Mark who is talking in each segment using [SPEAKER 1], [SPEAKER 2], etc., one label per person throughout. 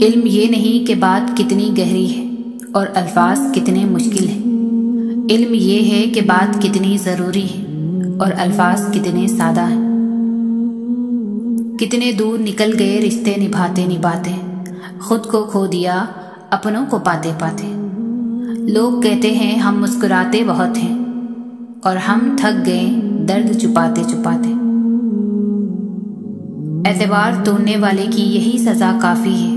[SPEAKER 1] इल्म ये नहीं कि बात कितनी गहरी है और अल्फाज कितने मुश्किल हैं। इल्म ये है कि बात कितनी ज़रूरी है और अल्फाज कितने सादा हैं। कितने दूर निकल गए रिश्ते निभाते निभाते, खुद को खो दिया अपनों को पाते पाते। लोग कहते हैं हम मुस्कुराते बहुत हैं और हम थक गए दर्द छुपाते छुपाते। एतबार तोड़ने वाले की यही सज़ा काफ़ी है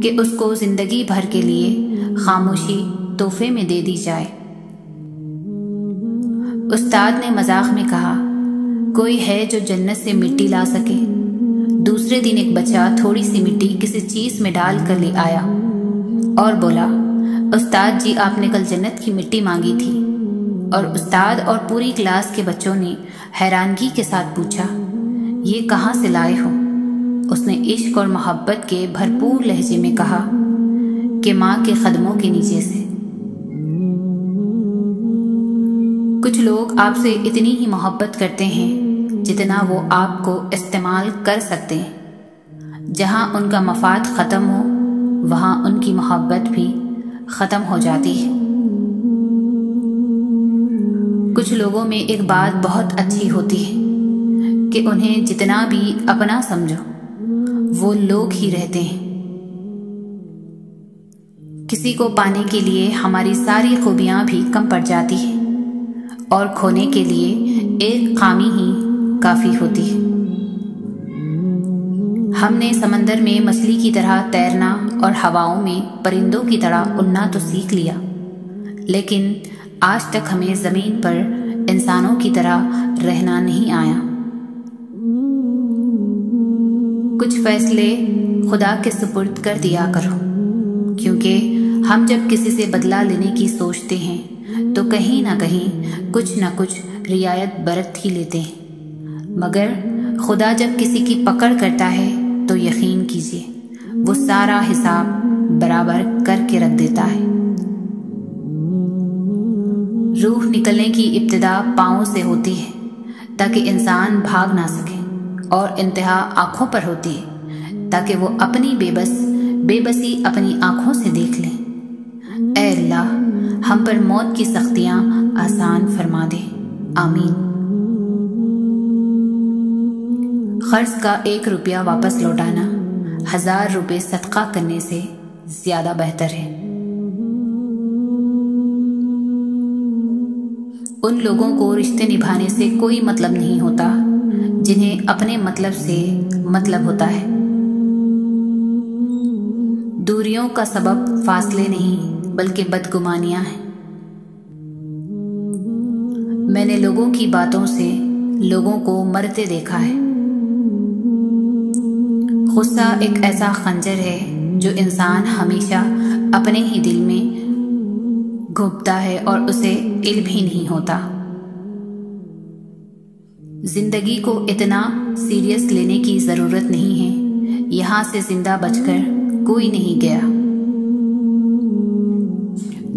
[SPEAKER 1] कि उसको जिंदगी भर के लिए खामोशी तोहफे में दे दी जाए। उस्ताद ने मजाक में कहा, कोई है जो जन्नत से मिट्टी ला सके। दूसरे दिन एक बच्चा थोड़ी सी मिट्टी किसी चीज़ में डाल कर ले आया और बोला, उस्ताद जी आपने कल जन्नत की मिट्टी मांगी थी। और उस्ताद और पूरी क्लास के बच्चों ने हैरानगी के साथ पूछा, ये कहाँ से लाए हो? उसने इश्क और मोहब्बत के भरपूर लहजे में कहा कि माँ के कदमों के नीचे से। कुछ लोग आपसे इतनी ही मोहब्बत करते हैं जितना वो आपको इस्तेमाल कर सकते हैं। जहाँ उनका मफाद ख़त्म हो वहाँ उनकी मोहब्बत भी ख़त्म हो जाती है। कुछ लोगों में एक बात बहुत अच्छी होती है कि उन्हें जितना भी अपना समझो वो लोग ही रहते हैं। किसी को पाने के लिए हमारी सारी खूबियाँ भी कम पड़ जाती हैं और खोने के लिए एक खामी ही काफ़ी होती है। हमने समंदर में मछली की तरह तैरना और हवाओं में परिंदों की तरह उड़ना तो सीख लिया, लेकिन आज तक हमें ज़मीन पर इंसानों की तरह रहना नहीं आया। कुछ फैसले खुदा के सुपुर्द कर दिया करो, क्योंकि हम जब किसी से बदला लेने की सोचते हैं तो कहीं ना कहीं कुछ ना कुछ रियायत बरत ही लेते हैं। मगर खुदा जब किसी की पकड़ करता है तो यकीन कीजिए वो सारा हिसाब बराबर करके रख देता है। रूह निकलने की इब्तिदा पाँव से होती है ताकि इंसान भाग ना सके, और इंतहा आँखों पर होती है ताकि वो अपनी बेबसी अपनी आँखों से देख ले। ऐ अल्लाह, हम पर मौत की सख्तियाँ आसान फरमा दे, आमीन। खर्च का 1 रुपया वापस लौटाना 1000 रुपये सदका करने से ज्यादा बेहतर है। उन लोगों को रिश्ते निभाने से कोई मतलब नहीं होता जिन्हें अपने मतलब से मतलब होता है। दूरियों का सबब फासले नहीं बल्कि बदगुमानियां हैं। मैंने लोगों की बातों से लोगों को मरते देखा है। गुस्सा एक ऐसा खंजर है जो इंसान हमेशा अपने ही दिल में घुपता है और उसे इल्म ही नहीं होता। जिंदगी को इतना सीरियस लेने की ज़रूरत नहीं है। यहाँ से जिंदा बचकर कोई नहीं गया।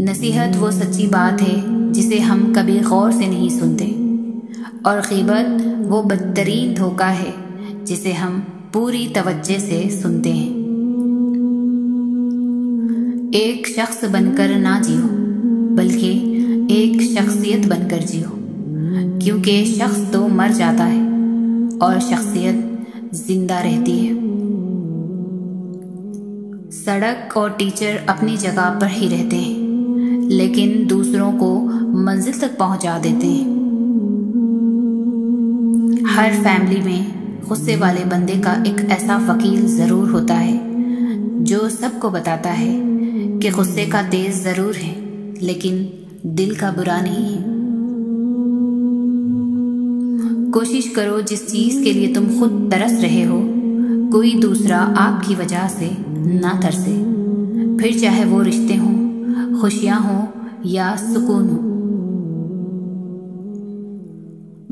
[SPEAKER 1] नसीहत वो सच्ची बात है जिसे हम कभी गौर से नहीं सुनते, और ग़ीबत वो बदतरीन धोखा है जिसे हम पूरी तवज्जो से सुनते हैं। एक शख्स बनकर ना जियो बल्कि एक शख्सियत बनकर जियो, क्योंकि शख्स तो मर जाता है और शख्सियत जिंदा रहती है। सड़क और टीचर अपनी जगह पर ही रहते हैं, लेकिन दूसरों को मंजिल तक पहुंचा देते हैं। हर फैमिली में गुस्से वाले बंदे का एक ऐसा वकील ज़रूर होता है जो सबको बताता है कि गुस्से का तेज ज़रूर है लेकिन दिल का बुरा नहीं है। कोशिश करो जिस चीज़ के लिए तुम खुद तरस रहे हो कोई दूसरा आपकी वजह से ना तरसे, फिर चाहे वो रिश्ते हों, खुशियाँ हों या सुकून हो।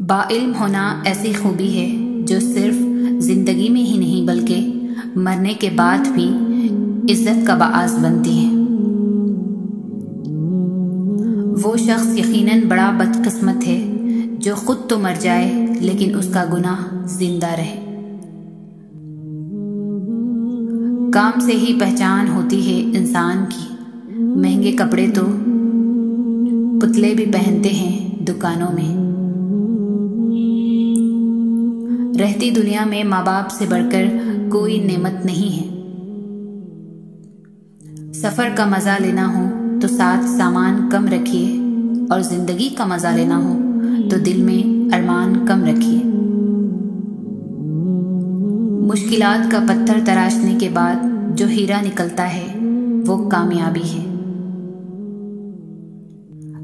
[SPEAKER 1] बाइल्म होना ऐसी खूबी है जो सिर्फ जिंदगी में ही नहीं बल्कि मरने के बाद भी इज्जत का बाआस बनती है। वो शख्स यकीनन बड़ा बदकिस्मत है जो खुद तो मर जाए लेकिन उसका गुनाह जिंदा रहे। काम से ही पहचान होती है इंसान की, महंगे कपड़े तो पुतले भी पहनते हैं दुकानों में। रहती दुनिया में माँ बाप से बढ़कर कोई नेमत नहीं है। सफर का मजा लेना हो तो साथ सामान कम रखिए, और जिंदगी का मजा लेना हो तो दिल में अरमान कम रखिए। मुश्किलात का पत्थर तराशने के बाद जो हीरा निकलता है वो कामयाबी है।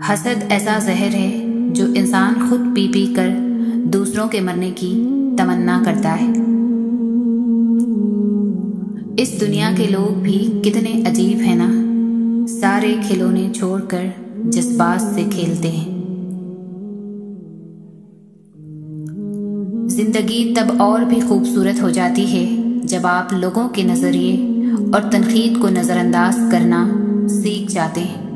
[SPEAKER 1] हसद ऐसा जहर है जो इंसान खुद पी पी कर दूसरों के मरने की तमन्ना करता है। इस दुनिया के लोग भी कितने अजीब हैं ना, सारे खिलौने छोड़कर जज्बात से खेलते हैं। जिंदगी तब और भी खूबसूरत हो जाती है जब आप लोगों के नजरिए और तनकीद को नजरअंदाज करना सीख जाते हैं।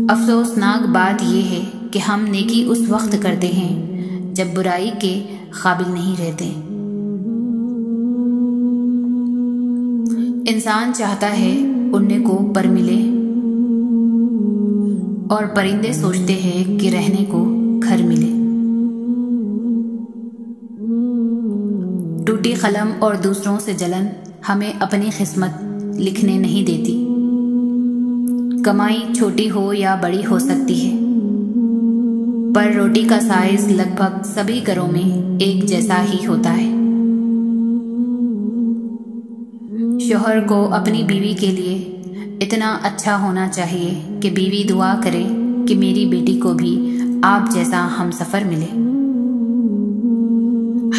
[SPEAKER 1] अफसोसनाक बात यह है कि हम नेकी उस वक्त करते हैं जब बुराई के काबिल नहीं रहते। इंसान चाहता है उड़ने को पर मिले, और परिंदे सोचते हैं कि रहने को घर मिले। टूटी कलम और दूसरों से जलन हमें अपनी किस्मत लिखने नहीं देती। कमाई छोटी हो या बड़ी हो सकती है, पर रोटी का साइज लगभग सभी घरों में एक जैसा ही होता है। शौहर को अपनी बीवी के लिए इतना अच्छा होना चाहिए कि बीवी दुआ करे कि मेरी बेटी को भी आप जैसा हमसफर मिले।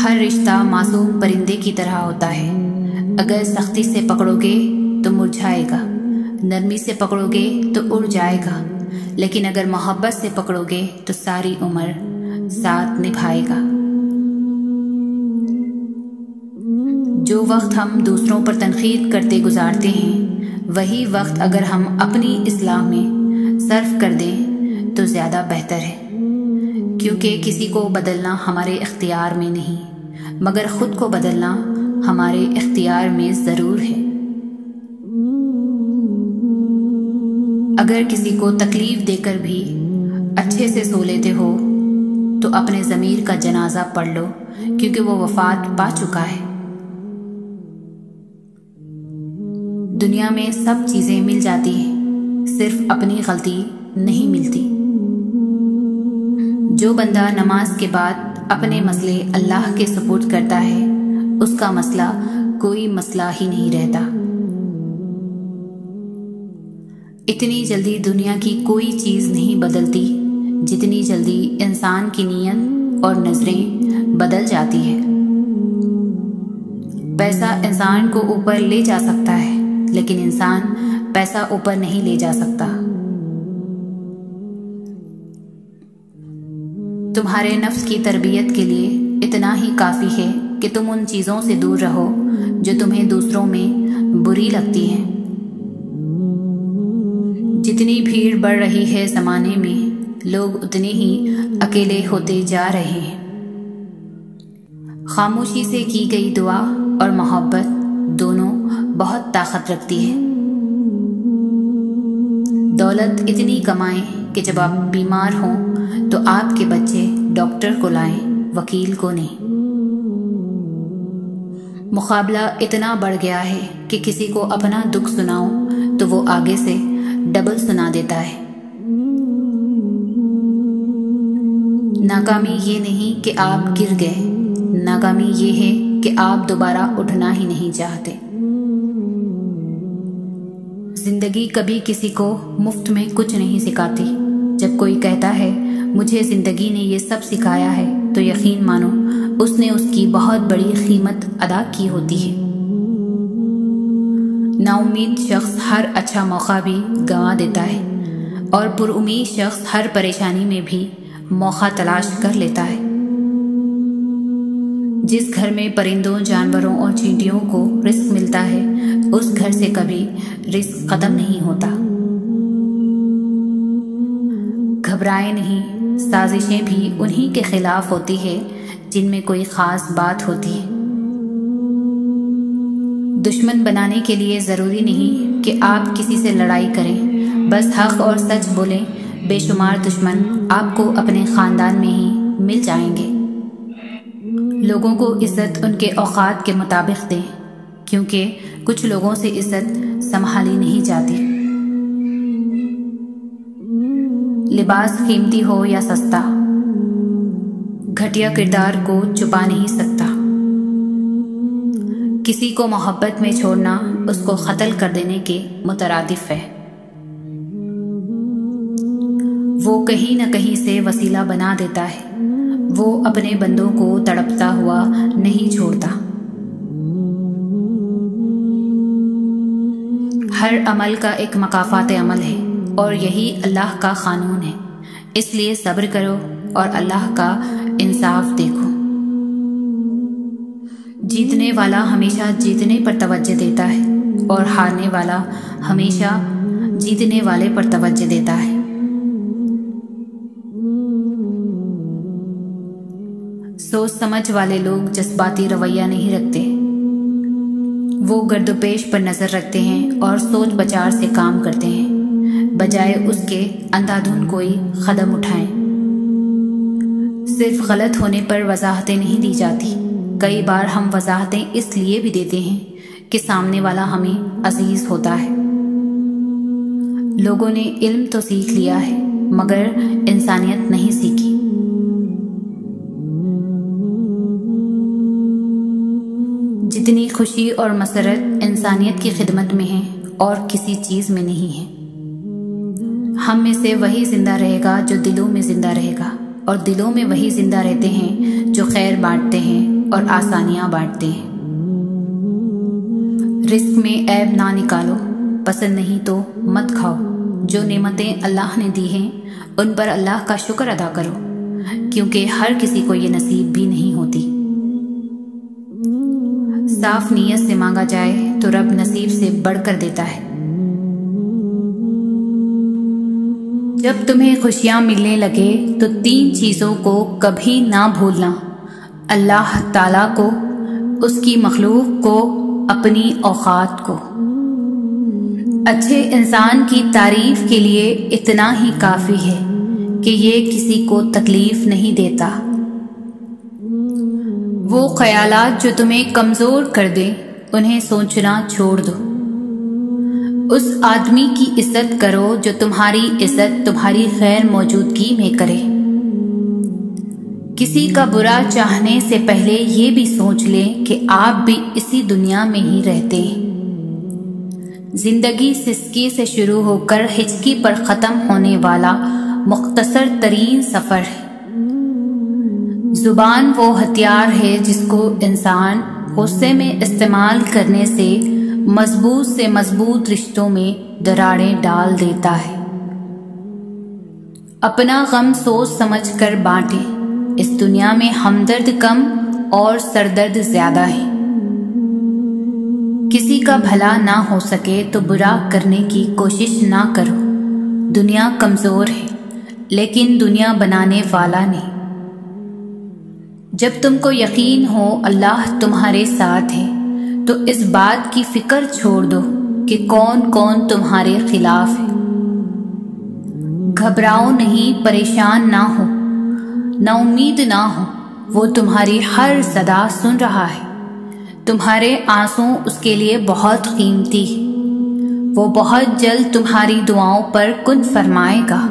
[SPEAKER 1] हर रिश्ता मासूम परिंदे की तरह होता है। अगर सख्ती से पकड़ोगे तो मुरझाएगा, नरमी से पकड़ोगे तो उड़ जाएगा, लेकिन अगर मोहब्बत से पकड़ोगे तो सारी उम्र साथ निभाएगा। जो वक्त हम दूसरों पर तनकीद करते गुजारते हैं, वही वक्त अगर हम अपनी इस्लाह में सर्फ कर दें तो ज़्यादा बेहतर है, क्योंकि किसी को बदलना हमारे इख्तियार में नहीं, मगर खुद को बदलना हमारे इख्तियार में ज़रूर है। अगर किसी को तकलीफ देकर भी अच्छे से सो लेते हो तो अपने ज़मीर का जनाजा पढ़ लो, क्योंकि वो वफात पा चुका है। दुनिया में सब चीजें मिल जाती हैं, सिर्फ अपनी गलती नहीं मिलती। जो बंदा नमाज के बाद अपने मसले अल्लाह के सुपुर्द करता है, उसका मसला कोई मसला ही नहीं रहता। इतनी जल्दी दुनिया की कोई चीज नहीं बदलती जितनी जल्दी इंसान की नीयत और नजरें बदल जाती है। पैसा इंसान को ऊपर ले जा सकता है, लेकिन इंसान पैसा ऊपर नहीं ले जा सकता। तुम्हारे नफ्स की तरबियत के लिए इतना ही काफी है कि तुम उन चीजों से दूर रहो जो तुम्हें दूसरों में बुरी लगती हैं। जितनी भीड़ बढ़ रही है जमाने में, लोग उतने ही अकेले होते जा रहे हैं। खामोशी से की गई दुआ और मोहब्बत दोनों बहुत ताकत रखती है। दौलत इतनी कमाएं कि जब आप बीमार हों तो आपके बच्चे डॉक्टर को लाएं, वकील को नहीं। मुकाबला इतना बढ़ गया है कि किसी को अपना दुख सुनाओ तो वो आगे से डबल सुना देता है। नाकामी ये नहीं कि आप गिर गए, नाकामी ये है कि आप दोबारा उठना ही नहीं चाहते। जिंदगी कभी किसी को मुफ्त में कुछ नहीं सिखाती। जब कोई कहता है मुझे जिंदगी ने ये सब सिखाया है, तो यकीन मानो उसने उसकी बहुत बड़ी कीमत अदा की होती है। नाउम्मीद शख्स हर अच्छा मौका भी गंवा देता है, और पुरुम्मीद शख्स हर परेशानी में भी मौका तलाश कर लेता है। जिस घर में परिंदों, जानवरों और चींटियों को रिस्क मिलता है, उस घर से कभी रिस्क खत्म नहीं होता। घबराएं नहीं, साजिशें भी उन्हीं के खिलाफ होती है जिनमें कोई ख़ास बात होती है। दुश्मन बनाने के लिए ज़रूरी नहीं कि आप किसी से लड़ाई करें, बस हक़ और सच बोलें। बेशुमार दुश्मन आपको अपने ख़ानदान में ही मिल जाएंगे। लोगों को इज़्ज़त उनके औकात के मुताबिक दें, क्योंकि कुछ लोगों से इज़्ज़त संभाली नहीं जाती। लिबास कीमती हो या सस्ता, घटिया किरदार को छुपा नहीं सकता। किसी को मोहब्बत में छोड़ना उसको कत्ल कर देने के मुतरादिफ है। वो कहीं न कहीं से वसीला बना देता है। वो अपने बंदों को तड़पता हुआ नहीं छोड़ता। हर अमल का एक मकाफात अमल है और यही अल्लाह का कानून है। इसलिए सब्र करो और अल्लाह का इंसाफ देखो। जीतने वाला हमेशा जीतने पर तवज्जो देता है और हारने वाला हमेशा जीतने वाले पर तवज्जो देता है। सोच समझ वाले लोग जज्बाती रवैया नहीं रखते। वो गर्दोपेश पर नजर रखते हैं और सोच बचार से काम करते हैं, बजाय उसके अंधाधुन कोई कदम उठाएं। सिर्फ गलत होने पर वजाहतें नहीं दी जाती। कई बार हम वजाहतें इसलिए भी देते हैं कि सामने वाला हमें अजीज होता है। लोगों ने इल्म तो सीख लिया है मगर इंसानियत नहीं सीखी। जितनी खुशी और मसरत इंसानियत की खिदमत में है और किसी चीज में नहीं है। हम में से वही जिंदा रहेगा जो दिलों में जिंदा रहेगा, और दिलों में वही जिंदा रहते हैं जो खैर बांटते हैं और आसानियां बांटते हैं। रिस्क में ऐब ना निकालो, पसंद नहीं तो मत खाओ। जो नेमतें अल्लाह ने दी हैं उन पर अल्लाह का शुक्र अदा करो, क्योंकि हर किसी को ये नसीब भी नहीं होती। साफ नीयत से मांगा जाए तो रब नसीब से बढ़कर देता है। जब तुम्हें खुशियां मिलने लगे तो 3 चीजों को कभी ना भूलना: अल्लाह ताला को, उसकी मखलूक को, अपनी औकात को। अच्छे इंसान की तारीफ के लिए इतना ही काफी है कि ये किसी को तकलीफ नहीं देता। वो ख्यालात जो तुम्हें कमजोर कर दे उन्हें सोचना छोड़ दो। उस आदमी की इज्जत करो जो तुम्हारी इज्जत तुम्हारी गैर मौजूदगी में करे। किसी का बुरा चाहने से पहले ये भी सोच लें कि आप भी इसी दुनिया में ही रहते हैं। जिंदगी सिसकी से शुरू होकर हिचकी पर खत्म होने वाला मुख्तसर तरीन सफर है। जुबान वो हथियार है जिसको इंसान गुस्से में इस्तेमाल करने से मजबूत रिश्तों में दरारें डाल देता है। अपना गम सोच समझ कर बांटें। इस दुनिया में हमदर्द कम और सरदर्द ज्यादा है। किसी का भला ना हो सके तो बुरा करने की कोशिश ना करो। दुनिया कमजोर है लेकिन दुनिया बनाने वाला नहीं। जब तुमको यकीन हो अल्लाह तुम्हारे साथ है तो इस बात की फिक्र छोड़ दो कि कौन कौन तुम्हारे खिलाफ है। घबराओ नहीं, परेशान ना हो, ना उम्मीद ना हो। वो तुम्हारी हर सदा सुन रहा है। तुम्हारे आंसू उसके लिए बहुत कीमती है। वो बहुत जल्द तुम्हारी दुआओं पर कुन फरमाएगा।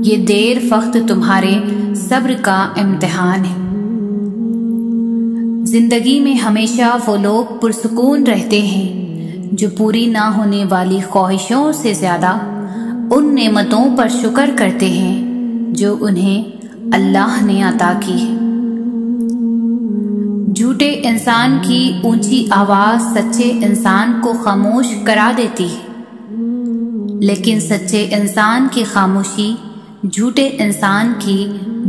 [SPEAKER 1] ये देर वक्त तुम्हारे सब्र का इम्तिहान है। जिंदगी में हमेशा वो लोग पुरसुकून रहते हैं जो पूरी ना होने वाली ख्वाहिशों से ज्यादा उन नेमतों पर शुक्र करते हैं जो उन्हें अल्लाह ने अता की है। झूठे इंसान की ऊंची आवाज सच्चे इंसान को खामोश करा देती है, लेकिन सच्चे इंसान की खामोशी झूठे इंसान की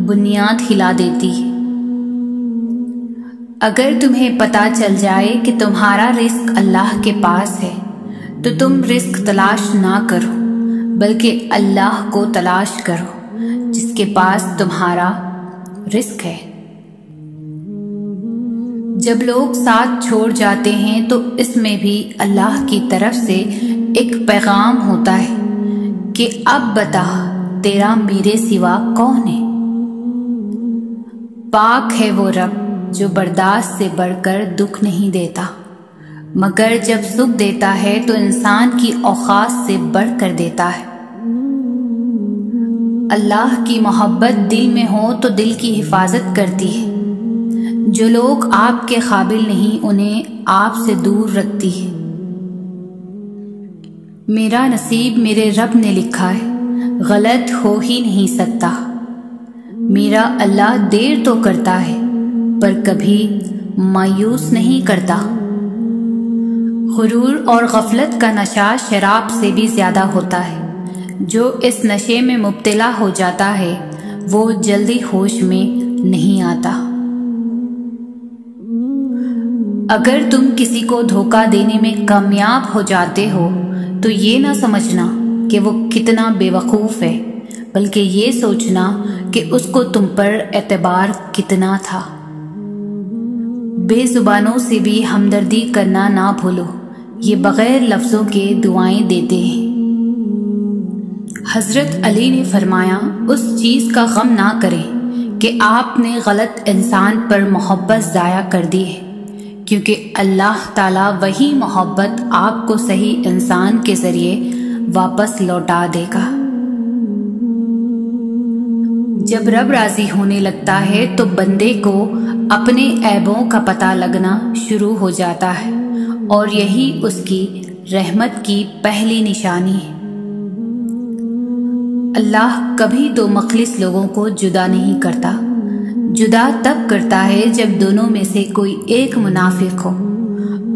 [SPEAKER 1] बुनियाद हिला देती है। अगर तुम्हें पता चल जाए कि तुम्हारा रिस्क अल्लाह के पास है तो तुम रिस्क तलाश ना करो बल्कि अल्लाह को तलाश करो। जिसके पास तुम्हारा रिस्क है। जब लोग साथ छोड़ जाते हैं तो इसमें भी अल्लाह की तरफ से एक पैगाम होता है कि अब बता तेरा मेरे सिवा कौन है। पाक है वो रब जो बर्दाश्त से बढ़कर दुख नहीं देता, मगर जब सुख देता है तो इंसान की औकात से बढ़कर देता है। अल्लाह की मोहब्बत दिल में हो तो दिल की हिफाजत करती है। जो लोग आपके काबिल नहीं उन्हें आपसे दूर रखती है। मेरा नसीब मेरे रब ने लिखा है, गलत हो ही नहीं सकता। मेरा अल्लाह देर तो करता है पर कभी मायूस नहीं करता। गुरूर और गफलत का नशा शराब से भी ज्यादा होता है। जो इस नशे में मुब्तला हो जाता है वो जल्दी होश में नहीं आता। अगर तुम किसी को धोखा देने में कामयाब हो जाते हो तो ये ना समझना कि वो कितना बेवकूफ़ है, बल्कि ये सोचना कि उसको तुम पर एतबार कितना था। बेजुबानों से भी हमदर्दी करना ना भूलो, ये बगैर लफ्ज़ों के दुआएं देते हैं। हज़रत अली ने फरमाया, उस चीज़ का गम ना करें कि आपने गलत इंसान पर मोहब्बत ज़ाया कर दी है, क्योंकि अल्लाह ताला वही मोहब्बत आपको सही इंसान के ज़रिए वापस लौटा देगा। जब रब राज़ी होने लगता है तो बंदे को अपने ऐबों का पता लगना शुरू हो जाता है और यही उसकी रहमत की पहली निशानी है। अल्लाह कभी दो मखलिस लोगों को जुदा नहीं करता। जुदा तब करता है जब दोनों में से कोई एक मुनाफिक हो।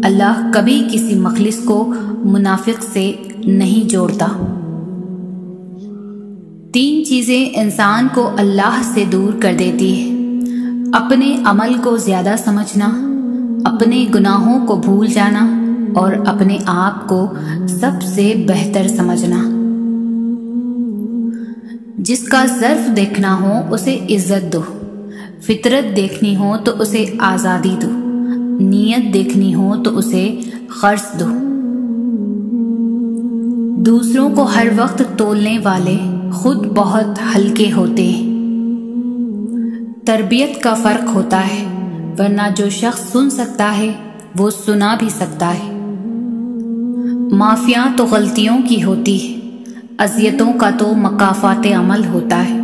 [SPEAKER 1] अल्लाह कभी किसी मखलिस को मुनाफिक से नहीं जोड़ता। 3 चीजें इंसान को अल्लाह से दूर कर देती है: अपने अमल को ज्यादा समझना, अपने गुनाहों को भूल जाना और अपने आप को सबसे बेहतर समझना। जिसका ज़र्फ देखना हो उसे इज्जत दो, फितरत देखनी हो तो उसे आज़ादी दो, नीयत देखनी हो तो उसे खर्च दो। दूसरों को हर वक्त तोलने वाले खुद बहुत हल्के होते हैं। तरबियत का फ़र्क होता है, वरना जो शख्स सुन सकता है वो सुना भी सकता है। माफियाँ तो गलतियों की होती है, अज़ियतों का तो मकाफ़ाते अमल होता है।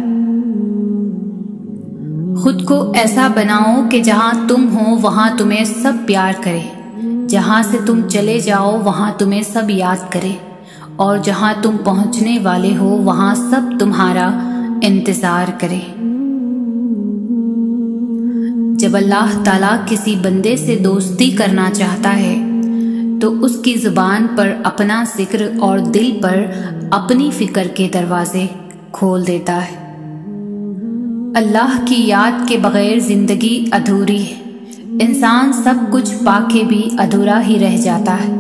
[SPEAKER 1] खुद को ऐसा बनाओ कि जहाँ तुम हो वहाँ तुम्हें सब प्यार करें, जहाँ से तुम चले जाओ वहाँ तुम्हें सब याद करें और जहाँ तुम पहुँचने वाले हो वहाँ सब तुम्हारा इंतज़ार करें। जब अल्लाह ताला किसी बंदे से दोस्ती करना चाहता है तो उसकी ज़ुबान पर अपना जिक्र और दिल पर अपनी फ़िक्र के दरवाज़े खोल देता है। अल्लाह की याद के बग़ैर ज़िंदगी अधूरी है। इंसान सब कुछ पाके भी अधूरा ही रह जाता है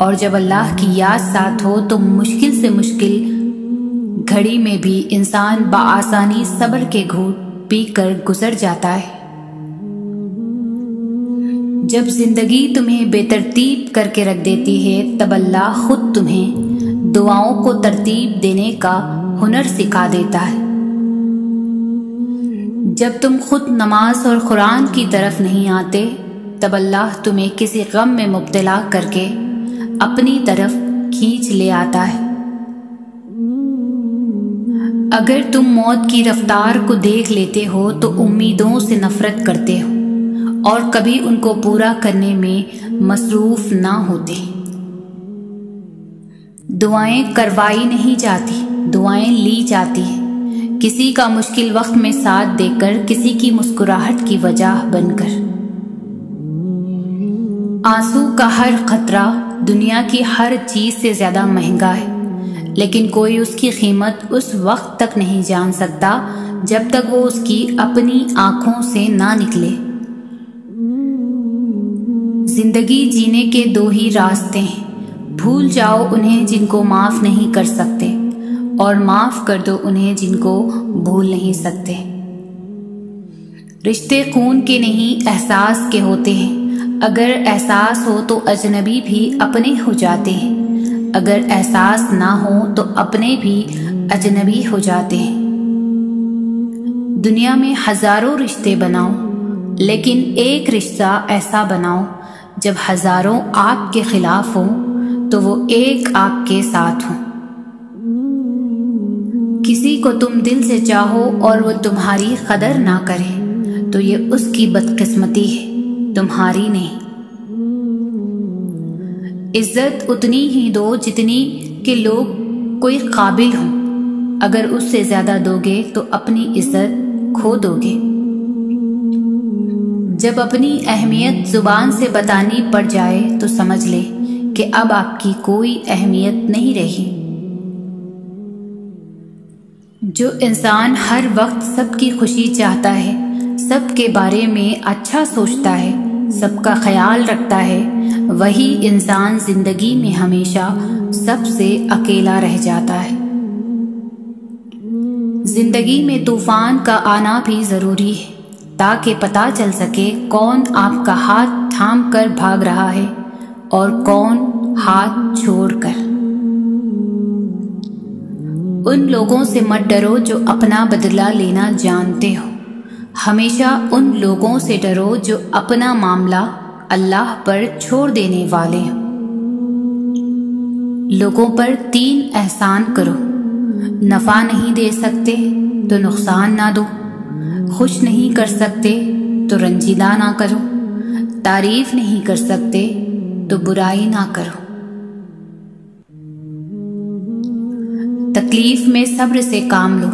[SPEAKER 1] और जब अल्लाह की याद साथ हो तो मुश्किल से मुश्किल घड़ी में भी इंसान बआसानी सब्र के घूंट पीकर गुजर जाता है। जब जिंदगी तुम्हें बेतरतीब करके रख देती है तब अल्लाह खुद तुम्हें दुआओं को तरतीब देने का हुनर सिखा देता है। जब तुम खुद नमाज और कुरान की तरफ नहीं आते तब अल्लाह तुम्हें किसी गम में मुब्तला करके अपनी तरफ खींच ले आता है। अगर तुम मौत की रफ्तार को देख लेते हो तो उम्मीदों से नफरत करते हो और कभी उनको पूरा करने में मसरूफ ना होते। दुआएं करवाई नहीं जाती, दुआएं ली जाती है। किसी का मुश्किल वक्त में साथ देकर, किसी की मुस्कुराहट की वजह बनकर। आंसू का हर खतरा दुनिया की हर चीज से ज्यादा महंगा है, लेकिन कोई उसकी कीमत उस वक्त तक नहीं जान सकता जब तक वो उसकी अपनी आंखों से ना निकले। जिंदगी जीने के 2 ही रास्ते हैं, भूल जाओ उन्हें जिनको माफ नहीं कर सकते और माफ़ कर दो उन्हें जिनको भूल नहीं सकते। रिश्ते खून के नहीं एहसास के होते हैं। अगर एहसास हो तो अजनबी भी अपने हो जाते हैं, अगर एहसास ना हो तो अपने भी अजनबी हो जाते हैं। दुनिया में हजारों रिश्ते बनाओ, लेकिन एक रिश्ता ऐसा बनाओ जब हजारों आपके खिलाफ हो तो वो एक आपके साथ हो। किसी को तुम दिल से चाहो और वो तुम्हारी कदर ना करे तो ये उसकी बदकिस्मती है, तुम्हारी नहीं। इज्जत उतनी ही दो जितनी के लोग कोई काबिल हो। अगर उससे ज्यादा दोगे तो अपनी इज्जत खो दोगे। जब अपनी अहमियत जुबान से बतानी पड़ जाए तो समझ ले कि अब आपकी कोई अहमियत नहीं रही। जो इंसान हर वक्त सबकी खुशी चाहता है, सबके बारे में अच्छा सोचता है, सबका ख्याल रखता है, वही इंसान जिंदगी में हमेशा सबसे अकेला रह जाता है। जिंदगी में तूफान का आना भी जरूरी है ताकि पता चल सके कौन आपका हाथ थाम कर भाग रहा है और कौन हाथ छोड़कर। उन लोगों से मत डरो जो अपना बदला लेना जानते हो। हमेशा उन लोगों से डरो जो अपना मामला अल्लाह पर छोड़ देने वाले हो। लोगों पर 3 एहसान करो। नफा नहीं दे सकते तो नुकसान ना दो, खुश नहीं कर सकते तो रंजीदा ना करो, तारीफ नहीं कर सकते तो बुराई ना करो। तकलीफ में सब्र से काम लो,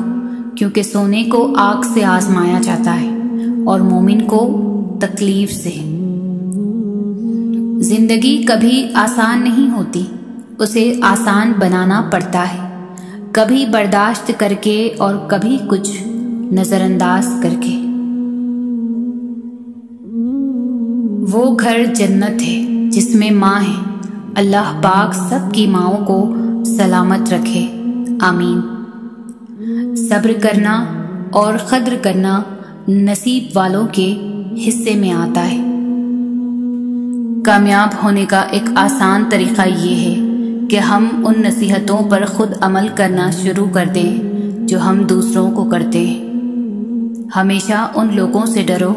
[SPEAKER 1] क्योंकि सोने को आग से आजमाया जाता है और मोमिन को तकलीफ से। जिंदगी कभी आसान नहीं होती, उसे आसान बनाना पड़ता है, कभी बर्दाश्त करके और कभी कुछ नजरअंदाज करके। वो घर जन्नत है जिसमें माँ है। अल्लाह पाक सबकी माँओं को सलामत रखे, आमीन। सब्र करना और कद्र करना नसीब वालों के हिस्से में आता है। कामयाब होने का एक आसान तरीका ये है कि हम उन नसीहतों पर खुद अमल करना शुरू कर दें जो हम दूसरों को करते हैं। हमेशा उन लोगों से डरो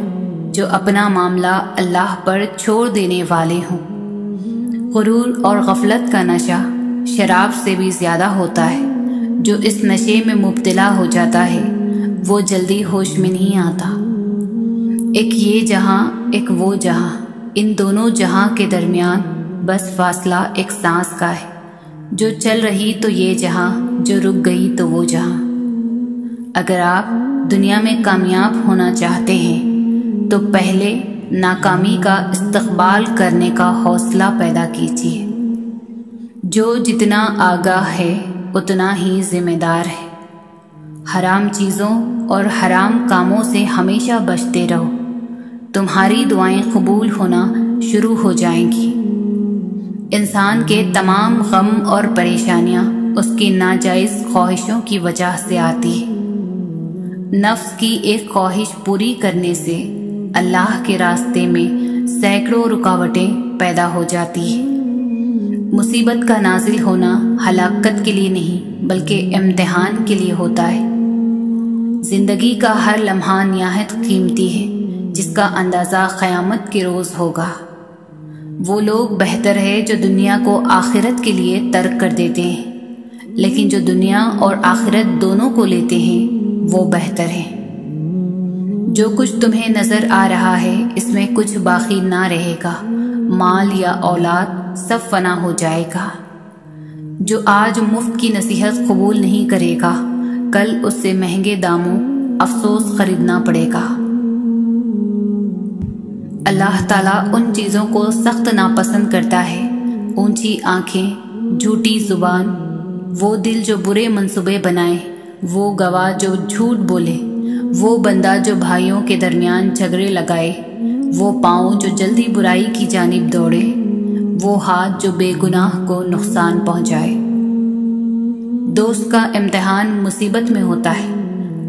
[SPEAKER 1] जो अपना मामला अल्लाह पर छोड़ देने वाले हों। गुरूर और गफलत का नशा शराब से भी ज्यादा होता है। जो इस नशे में मुब्तला हो जाता है वो जल्दी होश में नहीं आता। एक ये जहां एक वो जहां, इन दोनों जहां के दरमियान बस फासला एक सांस का है। जो चल रही तो ये जहां, जो रुक गई तो वो जहां। अगर आप दुनिया में कामयाब होना चाहते हैं तो पहले नाकामी का इस्तकबाल करने का हौसला पैदा कीजिए। जो जितना आगाह है उतना ही जिम्मेदार है। हराम चीज़ों और हराम कामों से हमेशा बचते रहो। तुम्हारी दुआएं कबूल होना शुरू हो जाएंगी। इंसान के तमाम गम और परेशानियां उसकी नाजायज़ ख्वाहिशों की वजह से आती है। नफ्स की एक ख्वाहिश पूरी करने से अल्लाह के रास्ते में सैकड़ों रुकावटें पैदा हो जाती है। मुसीबत का नाजिल होना हलाकत के लिए नहीं बल्कि इम्तिहान के लिए होता है। जिंदगी का हर लम्हा निहायत कीमती है जिसका अंदाज़ा क़यामत के रोज़ होगा। वो लोग बेहतर है जो दुनिया को आखिरत के लिए तर्क कर देते हैं, लेकिन जो दुनिया और आखिरत दोनों को लेते हैं वो बेहतर है। जो कुछ तुम्हें नज़र आ रहा है इसमें कुछ बाकी ना रहेगा। माल या औलाद सब फना हो जाएगा। जो आज मुफ्त की नसीहत कबूल नहीं करेगा कल उससे महंगे दामों अफसोस खरीदना पड़ेगा। अल्लाह ताला उन चीज़ों को सख्त नापसंद करता है। ऊंची आंखें, झूठी जुबान, वो दिल जो बुरे मंसूबे बनाए, वो गवाह जो झूठ बोले, वो बंदा जो भाइयों के दरमियान झगड़े लगाए, वो पाँव जो जल्दी बुराई की जानिब दौड़े, वो हाथ जो बेगुनाह को नुकसान पहुंचाए। दोस्त का इम्तिहान मुसीबत में होता है,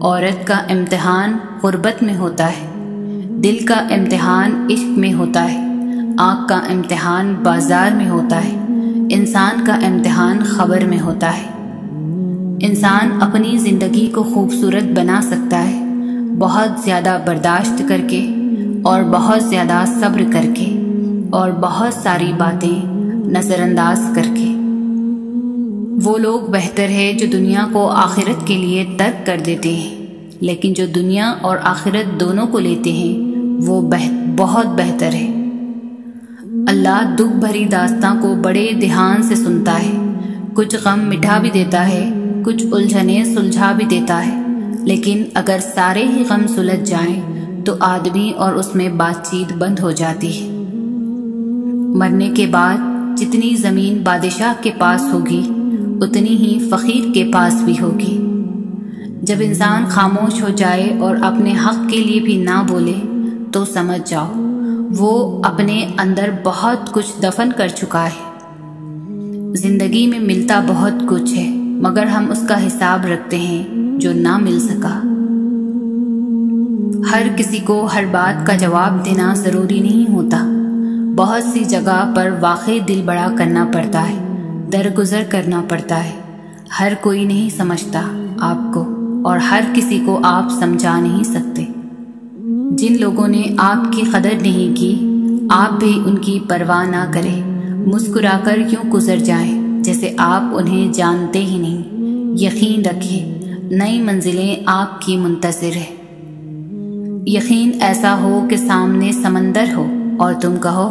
[SPEAKER 1] औरत का इम्तिहान गुर्बत में होता है, दिल का इम्तिहान इश्क में होता है, आँख का इम्तिहान बाजार में होता है, इंसान का इम्तिहान खबर में होता है। इंसान अपनी ज़िंदगी को खूबसूरत बना सकता है बहुत ज़्यादा बर्दाश्त करके और बहुत ज़्यादा सब्र करके और बहुत सारी बातें नज़रअंदाज करके। वो लोग बेहतर है जो दुनिया को आखिरत के लिए तर्क कर देते हैं, लेकिन जो दुनिया और आखिरत दोनों को लेते हैं वो बहुत बेहतर है। अल्लाह दुख भरी दास्तां को बड़े ध्यान से सुनता है, कुछ गम मिटा भी देता है, कुछ उलझने सुलझा भी देता है, लेकिन अगर सारे ही गम सुलझ जाएं तो आदमी और उसमें बातचीत बंद हो जाती है। मरने के बाद जितनी ज़मीन बादशाह के पास होगी उतनी ही फ़कीर के पास भी होगी। जब इंसान खामोश हो जाए और अपने हक़ के लिए भी ना बोले तो समझ जाओ वो अपने अंदर बहुत कुछ दफन कर चुका है। ज़िंदगी में मिलता बहुत कुछ है, मगर हम उसका हिसाब रखते हैं जो ना मिल सका। हर किसी को हर बात का जवाब देना ज़रूरी नहीं होता। बहुत सी जगह पर वाकई दिल बड़ा करना पड़ता है, दरगुजर करना पड़ता है। हर कोई नहीं समझता आपको और हर किसी को आप समझा नहीं सकते। जिन लोगों ने आपकी कदर नहीं की, आप भी उनकी परवाह ना करें। मुस्कुराकर यूं गुजर जाएं जैसे आप उन्हें जानते ही नहीं। यकीन रखिए नई मंजिलें आपकी मुंतज़िर है। यकीन ऐसा हो कि सामने समंदर हो और तुम कहो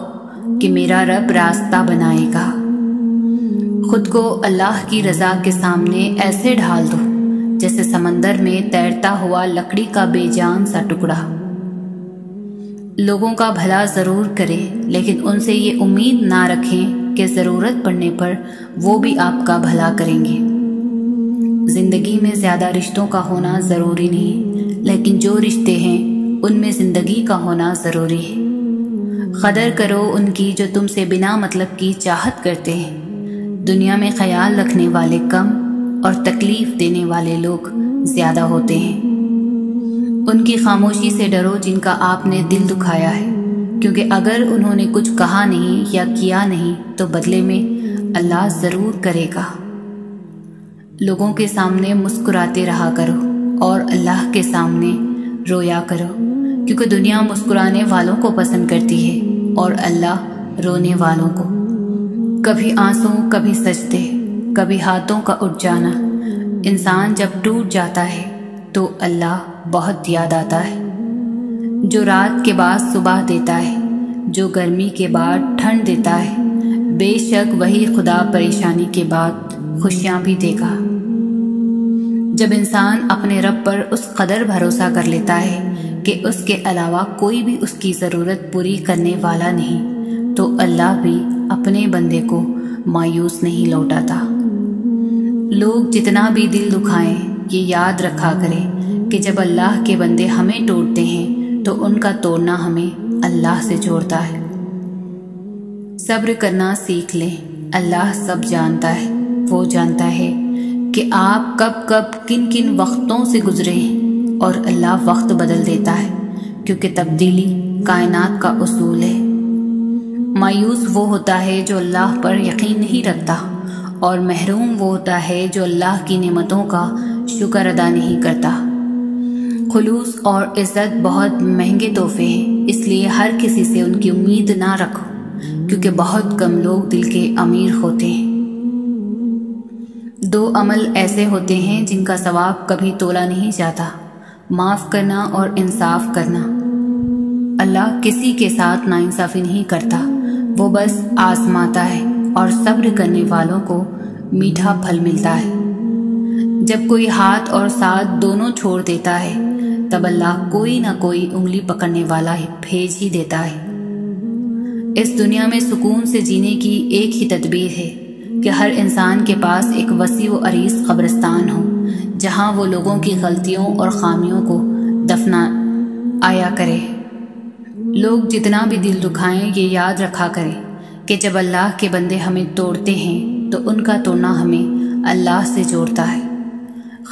[SPEAKER 1] कि मेरा रब रास्ता बनाएगा। खुद को अल्लाह की रज़ा के सामने ऐसे ढाल दो जैसे समंदर में तैरता हुआ लकड़ी का बेजान सा टुकड़ा। लोगों का भला ज़रूर करें, लेकिन उनसे ये उम्मीद ना रखें कि ज़रूरत पड़ने पर वो भी आपका भला करेंगे। ज़िंदगी में ज़्यादा रिश्तों का होना ज़रूरी नहीं, लेकिन जो रिश्ते हैं उनमें ज़िंदगी का होना ज़रूरी है। कदर करो उनकी जो तुमसे बिना मतलब की चाहत करते हैं। दुनिया में ख्याल रखने वाले कम और तकलीफ़ देने वाले लोग ज़्यादा होते हैं। उनकी खामोशी से डरो जिनका आपने दिल दुखाया है, क्योंकि अगर उन्होंने कुछ कहा नहीं या किया नहीं तो बदले में अल्लाह ज़रूर करेगा। लोगों के सामने मुस्कुराते रहा करो और अल्लाह के सामने रोया करो, क्योंकि दुनिया मुस्कुराने वालों को पसंद करती है और अल्लाह रोने वालों को। कभी आंसू, कभी सजदे, कभी हाथों का उठ जाना। इंसान जब टूट जाता है तो अल्लाह बहुत याद आता है। जो रात के बाद सुबह देता है, जो गर्मी के बाद ठंड देता है, बेशक वही खुदा परेशानी के बाद खुशियाँ भी देगा। जब इंसान अपने रब पर उस कदर भरोसा कर लेता है कि उसके अलावा कोई भी उसकी ज़रूरत पूरी करने वाला नहीं, तो अल्लाह भी अपने बंदे को मायूस नहीं लौटाता। लोग जितना भी दिल दुखाएं, ये याद रखा करें कि जब अल्लाह के बंदे हमें तोड़ते हैं तो उनका तोड़ना हमें अल्लाह से जोड़ता है। सब्र करना सीख लें। अल्लाह सब जानता है। वो जानता है कि आप कब कब किन किन वक्तों से गुजरे हैं और अल्लाह वक्त बदल देता है, क्योंकि तब्दीली कायनात का उसूल है। मायूस वो होता है जो अल्लाह पर यकीन नहीं रखता, और महरूम वो होता है जो अल्लाह की नेमतों का शुक्र अदा नहीं करता। खुलूस और इज़्ज़त बहुत महंगे तोहफे हैं, इसलिए हर किसी से उनकी उम्मीद ना रखो, क्योंकि बहुत कम लोग दिल के अमीर होते हैं। दो अमल ऐसे होते हैं जिनका सवाब कभी तोला नहीं जाता, माफ़ करना और इंसाफ करना। अल्लाह किसी के साथ नाइंसाफ़ी नहीं करता, वो बस आजमाता है और सब्र करने वालों को मीठा फल मिलता है। जब कोई हाथ और साथ दोनों छोड़ देता है तब अल्लाह कोई ना कोई उंगली पकड़ने वाला ही भेज ही देता है। इस दुनिया में सुकून से जीने की एक ही तदबीर है कि हर इंसान के पास एक वसी व अरीज कब्रिस्तान हो, जहां वो लोगों की गलतियों और खामियों को दफना आया करे। लोग जितना भी दिल दुखाएं, ये याद रखा करें कि जब अल्लाह के बंदे हमें तोड़ते हैं तो उनका तोड़ना हमें अल्लाह से जोड़ता है।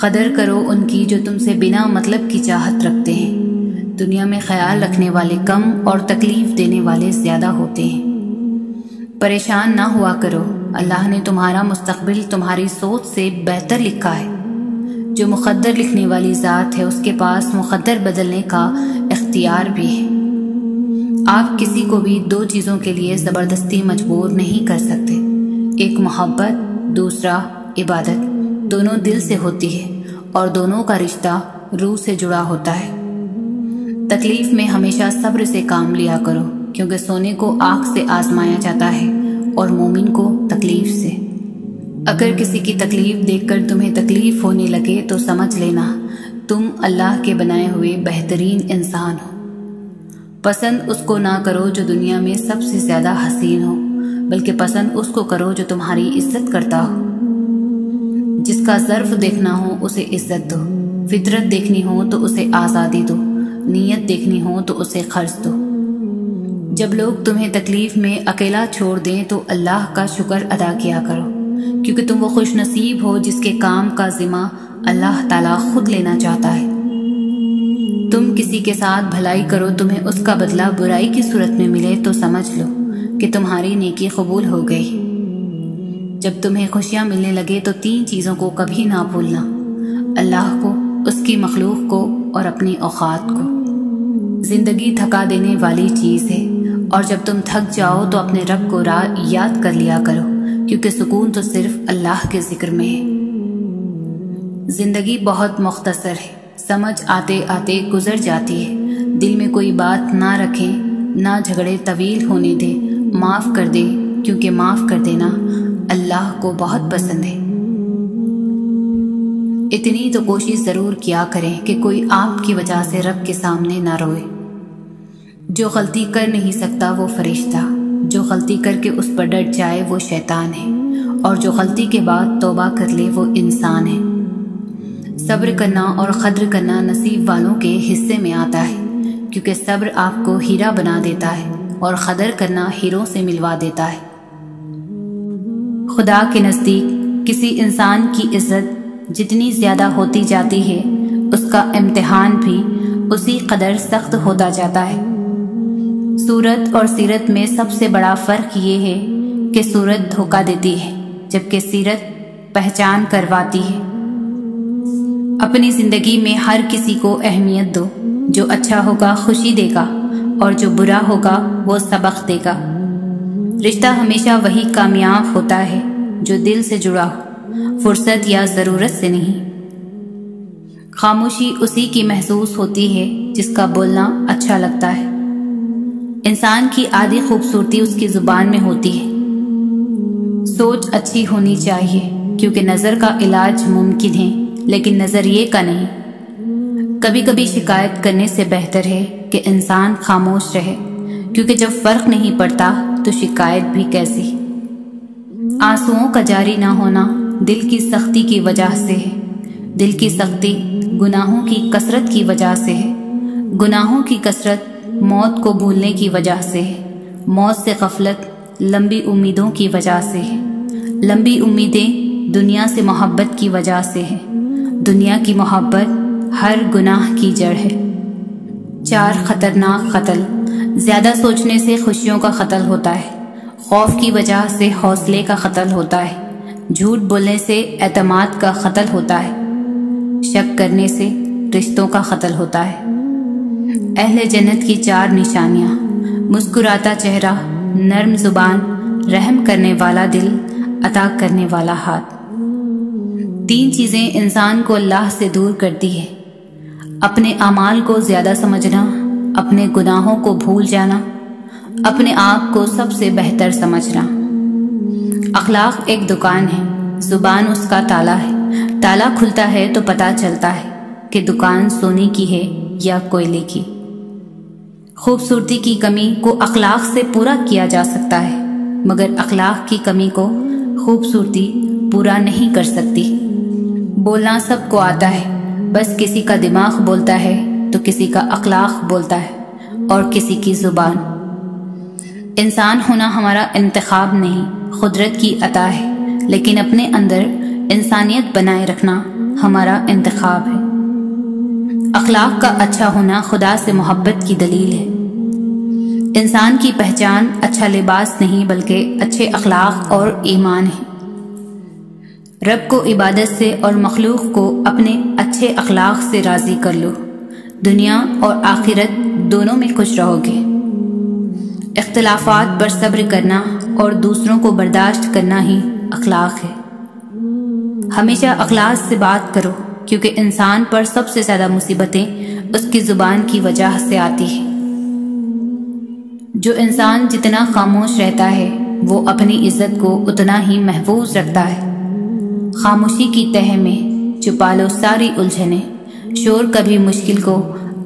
[SPEAKER 1] कदर करो उनकी जो तुमसे बिना मतलब की चाहत रखते हैं। दुनिया में ख्याल रखने वाले कम और तकलीफ देने वाले ज़्यादा होते हैं। परेशान ना हुआ करो, अल्लाह ने तुम्हारा मुस्तकबिल तुम्हारी सोच से बेहतर लिखा है। जो मुक़द्दर लिखने वाली ज़ात है उसके पास मुक़द्दर बदलने का इख्तियार भी है। आप किसी को भी दो चीज़ों के लिए ज़बरदस्ती मजबूर नहीं कर सकते। एक मोहब्बत, दूसरा इबादत। दोनों दिल से होती है और दोनों का रिश्ता रूह से जुड़ा होता है। तकलीफ में हमेशा सब्र से काम लिया करो, क्योंकि सोने को आग से आजमाया जाता है और मोमिन को तकलीफ से। अगर किसी की तकलीफ देखकर तुम्हें तकलीफ होने लगे तो समझ लेना तुम अल्लाह के बनाए हुए बेहतरीन इंसान हो। पसंद उसको ना करो जो दुनिया में सबसे ज़्यादा हसीन हो, बल्कि पसंद उसको करो जो तुम्हारी इज्जत करता हो। जिसका ज़र्फ देखना हो उसे इज्जत दो, फितरत देखनी हो तो उसे आज़ादी दो, नीयत देखनी हो तो उसे खर्च दो। जब लोग तुम्हें तकलीफ में अकेला छोड़ दें तो अल्लाह का शुक्र अदा किया करो, क्योंकि तुम वो खुशनसीब हो जिसके काम का जिम्मा अल्लाह ताला खुद लेना चाहता है। तुम किसी के साथ भलाई करो, तुम्हें उसका बदला बुराई की सूरत में मिले तो समझ लो कि तुम्हारी नेकी कबूल हो गई। जब तुम्हें खुशियाँ मिलने लगे तो 3 चीज़ों को कभी ना भूलना, अल्लाह को, उसकी मखलूक को और अपनी औकात को। जिंदगी थका देने वाली चीज़ है और जब तुम थक जाओ तो अपने रब को याद कर लिया करो, क्योंकि सुकून तो सिर्फ अल्लाह के जिक्र में है। जिंदगी बहुत मुख्तसर है, समझ आते आते गुजर जाती है। दिल में कोई बात ना रखें, ना झगड़े तवील होने दे, माफ़ कर दे, क्योंकि माफ़ कर देना अल्लाह को बहुत पसंद है। इतनी तो कोशिश ज़रूर किया करें कि कोई आपकी वजह से रब के सामने ना रोए। जो गलती कर नहीं सकता वो फरिश्ता, जो गलती करके उस पर डट जाए वो शैतान है, और जो गलती के बाद तौबा कर ले वो इंसान है। सब्र करना और क़द्र करना नसीब वालों के हिस्से में आता है, क्योंकि सब्र आपको हीरा बना देता है और क़द्र करना हीरों से मिलवा देता है। खुदा के नज़दीक किसी इंसान की इज्जत जितनी ज़्यादा होती जाती है, उसका इम्तिहान भी उसी कदर सख्त होता जाता है। सूरत और सीरत में सबसे बड़ा फ़र्क ये है कि सूरत धोखा देती है, जबकि सीरत पहचान करवाती है। अपनी ज़िंदगी में हर किसी को अहमियत दो। जो अच्छा होगा खुशी देगा और जो बुरा होगा वो सबक देगा। रिश्ता हमेशा वही कामयाब होता है जो दिल से जुड़ा हो, फुर्सत या ज़रूरत से नहीं। खामोशी उसी की महसूस होती है जिसका बोलना अच्छा लगता है। इंसान की आधी खूबसूरती उसकी ज़ुबान में होती है। सोच अच्छी होनी चाहिए, क्योंकि नज़र का इलाज मुमकिन है लेकिन नज़रिए का नहीं। कभी कभी शिकायत करने से बेहतर है कि इंसान खामोश रहे, क्योंकि जब फ़र्क नहीं पड़ता तो शिकायत भी कैसी। आंसुओं का जारी ना होना दिल की सख्ती की वजह से है। दिल की सख्ती गुनाहों की कसरत की वजह से है। गुनाहों की कसरत मौत को भूलने की वजह से है। मौत से गफलत लंबी उम्मीदों की वजह से है। लंबी उम्मीदें दुनिया से मोहब्बत की वजह से है। दुनिया की मोहब्बत हर गुनाह की जड़ है। 4 खतरनाक कत्ल। ज़्यादा सोचने से खुशियों का कत्ल होता है। खौफ की वजह से हौसले का कत्ल होता है। झूठ बोलने से एतमाद का कत्ल होता है। शक करने से रिश्तों का कत्ल होता है। अहले जन्नत की 4 निशानियाँ। मुस्कुराता चेहरा, नर्म जुबान, रहम करने वाला दिल, अता करने वाला हाथ। 3 चीज़ें इंसान को अल्लाह से दूर करती है। अपने अमाल को ज़्यादा समझना, अपने गुनाहों को भूल जाना, अपने आप को सबसे बेहतर समझना। अखलाक एक दुकान है, जुबान उसका ताला है। ताला खुलता है तो पता चलता है कि दुकान सोने की है या कोयले की। खूबसूरती की कमी को अखलाक से पूरा किया जा सकता है, मगर अखलाक की कमी को खूबसूरती पूरा नहीं कर सकती। बोलना सबको आता है, बस किसी का दिमाग बोलता है तो किसी का अखलाक बोलता है और किसी की जुबान। इंसान होना हमारा इंतखाब नहीं, खुदरत की अता है, लेकिन अपने अंदर इंसानियत बनाए रखना हमारा इंतखाब है। अखलाक का अच्छा होना खुदा से मोहब्बत की दलील है। इंसान की पहचान अच्छा लिबास नहीं बल्कि अच्छे अखलाक और ईमान है। रब को इबादत से और मखलूक को अपने अच्छे अखलाक से राज़ी कर लो, दुनिया और आखिरत दोनों में खुश रहोगे। इख्तिलाफात पर सब्र करना और दूसरों को बर्दाश्त करना ही अखलाक है। हमेशा अखलाक से बात करो, क्योंकि इंसान पर सबसे ज़्यादा मुसीबतें उसकी ज़ुबान की वजह से आती है। जो इंसान जितना खामोश रहता है वो अपनी इज्जत को उतना ही महफूज रखता है। खामोशी की तह में छुपा लो सारी उलझने, शोर कभी मुश्किल को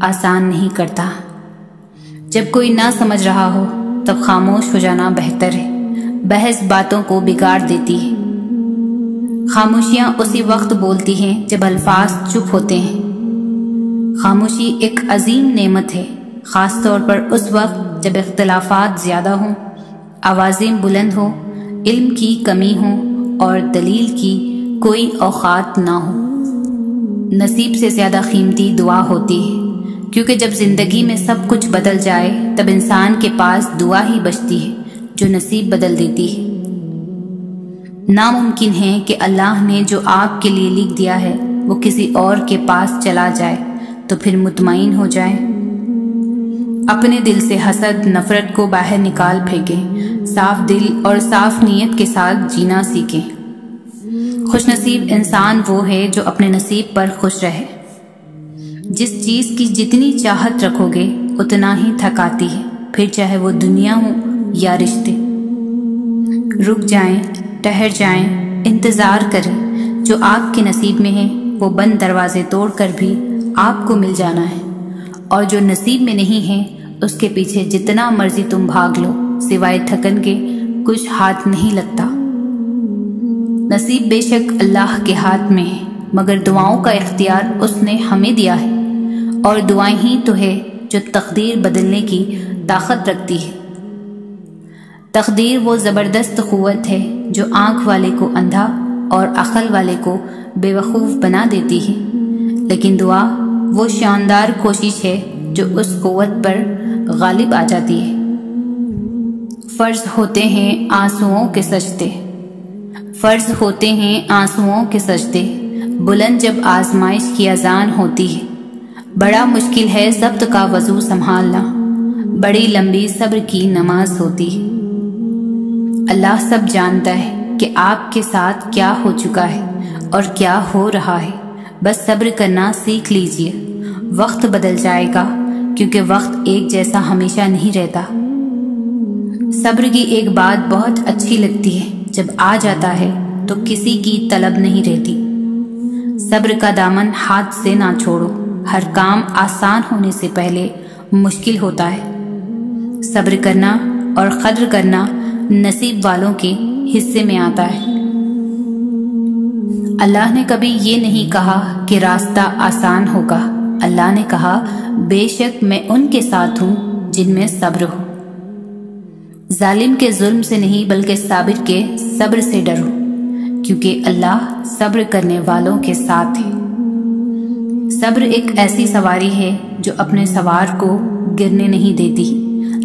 [SPEAKER 1] आसान नहीं करता। जब कोई ना समझ रहा हो तब खामोश हो जाना बेहतर है। बहस बातों को बिगाड़ देती है। खामोशियां उसी वक्त बोलती हैं जब अल्फाज चुप होते हैं। खामोशी एक अजीम नेमत है, ख़ास तौर पर उस वक्त जब इख्तिलाफात ज़्यादा हों, आवाज़ें बुलंद हों, इल्म की कमी हो और दलील की कोई औकात ना हो। नसीब से ज़्यादा कीमती दुआ होती है, क्योंकि जब ज़िंदगी में सब कुछ बदल जाए तब इंसान के पास दुआ ही बचती है जो नसीब बदल देती है। नामुमकिन है कि अल्लाह ने जो आपके लिए लिख दिया है वो किसी और के पास चला जाए, तो फिर मुतमईन हो जाए। अपने दिल से हसद नफरत को बाहर निकाल फेंकें, साफ दिल और साफ नीयत के साथ जीना सीखें। खुशनसीब इंसान वो है जो अपने नसीब पर खुश रहे। जिस चीज़ की जितनी चाहत रखोगे उतना ही थकाती है, फिर चाहे वो दुनिया हो या रिश्ते। रुक जाएं, ठहर जाएं, इंतज़ार करें। जो आपके नसीब में है वो बंद दरवाजे तोड़कर भी आपको मिल जाना है, और जो नसीब में नहीं है उसके पीछे जितना मर्जी तुम भाग लो, सिवाय थकन के कुछ हाथ नहीं लगता। नसीब बेशक अल्लाह के हाथ में है, मगर दुआओं का इख्तियार उसने हमें दिया है, और दुआएं ही तो है जो तकदीर बदलने की ताकत रखती है। तकदीर वो ज़बरदस्त क़ुव्वत है जो आँख वाले को अंधा और अक़ल वाले को बेवकूफ़ बना देती है, लेकिन दुआ वो शानदार कोशिश है जो उस क़ुव्वत पर गालिब आ जाती है। फ़र्ज़ होते हैं आंसुओं के सजदे, फ़र्ज़ होते हैं आंसुओं के सजदे, बुलंद जब आजमाइश की अजान होती है। बड़ा मुश्किल है ज़ब्त का वज़ू संभालना, बड़ी लंबी सब्र की नमाज होती है। अल्लाह सब जानता है कि आपके साथ क्या हो चुका है और क्या हो रहा है, बस सब्र करना सीख लीजिए। वक्त बदल जाएगा, क्योंकि वक्त एक जैसा हमेशा नहीं रहता। सब्र की एक बात बहुत अच्छी लगती है, जब आ जाता है तो किसी की तलब नहीं रहती। सब्र का दामन हाथ से ना छोड़ो, हर काम आसान होने से पहले मुश्किल होता है। सब्र करना और कद्र करना नसीब वालों के हिस्से में आता है। अल्लाह ने कभी ये नहीं कहा कि रास्ता आसान होगा। अल्लाह ने कहा, बेशक मैं उनके साथ हूँ जिनमें सब्र हो। जालिम के जुल्म से नहीं बल्कि साबिर के सब्र से डरो, क्योंकि अल्लाह सब्र करने वालों के साथ है। सब्र एक ऐसी सवारी है जो अपने सवार को गिरने नहीं देती,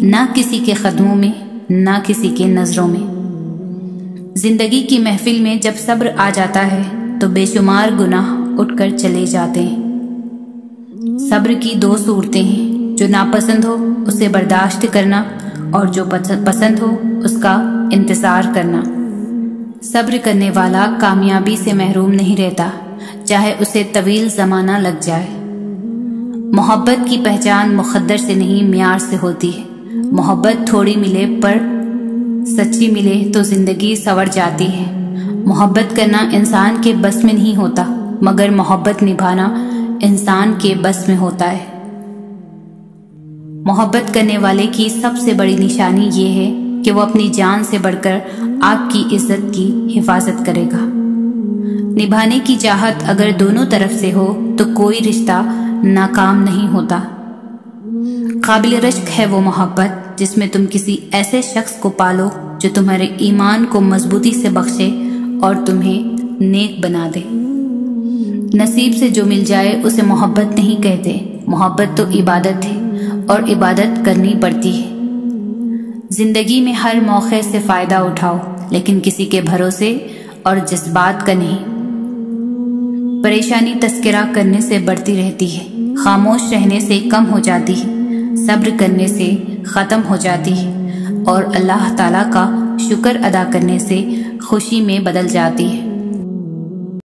[SPEAKER 1] ना किसी के कदमों में ना किसी के नजरों में। जिंदगी की महफिल में जब सब्र आ जाता है तो बेशुमार गुनाह उठकर चले जाते हैं। सब्र की दो सूरतें हैं, जो नापसंद हो उसे बर्दाश्त करना और जो पसंद हो उसका इंतजार करना। सब्र करने वाला कामयाबी से महरूम नहीं रहता, चाहे उसे तवील ज़माना लग जाए। मोहब्बत की पहचान मुक़द्दर से नहीं मियार से होती है। मोहब्बत थोड़ी मिले पर सच्ची मिले तो ज़िंदगी संवर जाती है। मोहब्बत करना इंसान के बस में नहीं होता, मगर मोहब्बत निभाना इंसान के बस में होता है। मोहब्बत करने वाले की सबसे बड़ी निशानी ये है कि वो अपनी जान से बढ़कर आपकी इज्जत की हिफाजत करेगा। निभाने की चाहत अगर दोनों तरफ से हो तो कोई रिश्ता नाकाम नहीं होता। काबिल रश्क है वो मोहब्बत जिसमें तुम किसी ऐसे शख्स को पालो जो तुम्हारे ईमान को मजबूती से बख्शे और तुम्हें नेक बना दे। नसीब से जो मिल जाए उसे मोहब्बत नहीं कहते, मोहब्बत तो इबादत है और इबादत करनी पड़ती है। जिंदगी में हर मौके से फायदा उठाओ, लेकिन किसी के भरोसे और जज्बात का नहीं। परेशानी तस्करा करने से बढ़ती रहती है, खामोश रहने से कम हो जाती है, सब्र करने से ख़त्म हो जाती है और अल्लाह ताला का शुक्र अदा करने से खुशी में बदल जाती है।